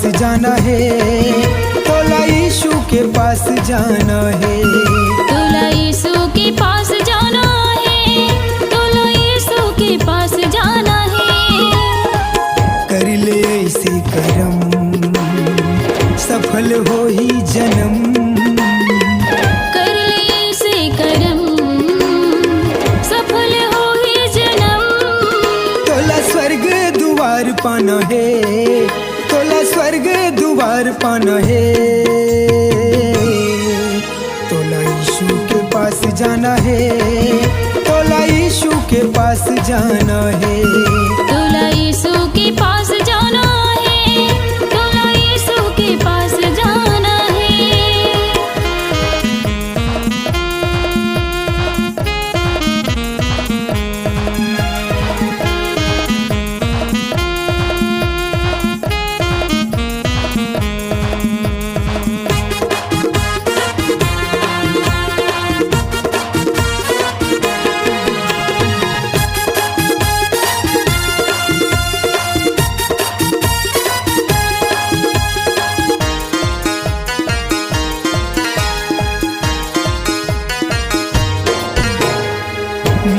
पास जाना है, तोला यीशु के पास जाना है। तोला यीशु के पास जाना है, तोला यीशु के पास जाना है। कर ले ऐसे करम, सफल हो ही जन्म। कर ले ऐसे करम, सफल हो ही जन्म। तोला स्वर्ग द्वार पाना है, तोला स्वर्ग द्वार पाना है। तोला यीशु के पास जाना है, तोला यीशु के पास जाना है। तोला यीशु के पास जाना है, तोला यीशु के पास जाना है।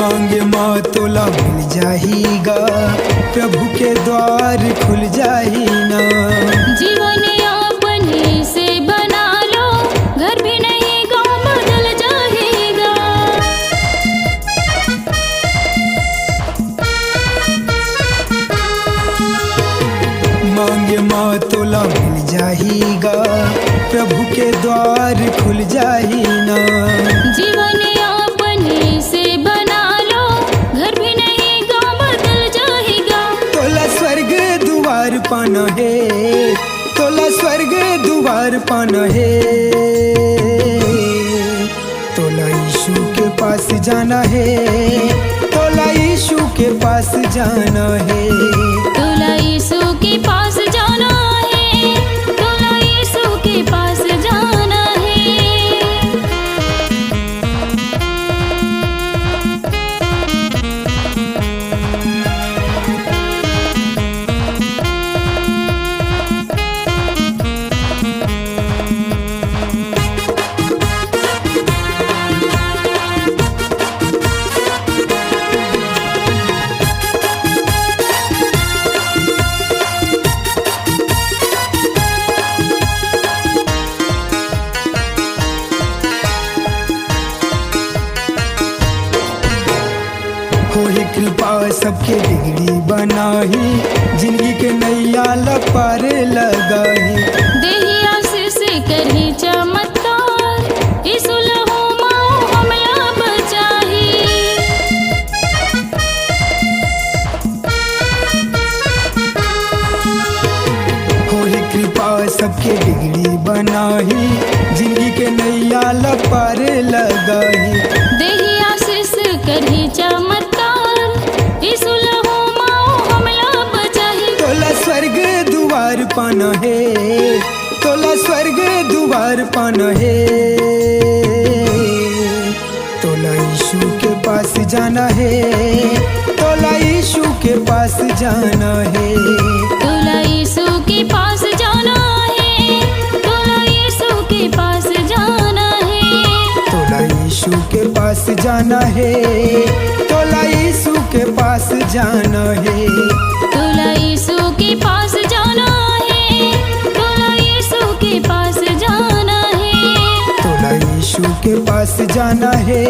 मांगे माँ तोला मिल जाएगा, प्रभु के द्वार खुल जाही ना। जीवन अपने से बना लो, घर भी नहीं गाँव बदल जाएगा। मांगे माँ तोला मिल जाएगा, प्रभु के द्वार खुल जाही ना। जीवन अपने से बना लो, घर भी नहीं गाँव बदल जाएगा। तोला स्वर्ग द्वार पाना है, तोला स्वर्ग द्वार पाना है। तोला यीशु के पास जाना है, तोला यीशु के पास जाना है। तोला यीशु के पास जाना है, तोला यीशु के पास जाना है। हो ही कृपा सबके बिगड़ी बनाही, जिंदगी के नैया लपार लगाही। देही आशीष करही चमत्कार, यीशु लहू माँ हमला बचाही। हो ही कृपा सबके बिगड़ी बनाही, जिंदगी के नैया लपार लगाही। देही आशीष करही चमत्कार, यीशु लहू माँ हमला बचाही। तोला स्वर्ग द्वार पाना है, तोला स्वर्ग द्वार पाना है। तोला यीशु के पास जाना है, तोला यीशु के पास जाना है। तोला यीशु के पास जाना है, तोला यीशु के पास जाना है। तोला यीशु के पास जाना है, तोला यीशु के पास जाना है। तोला यीशु के पास जाना है, तोला यीशु के पास जाना है। तोला यीशु के पास जाना है,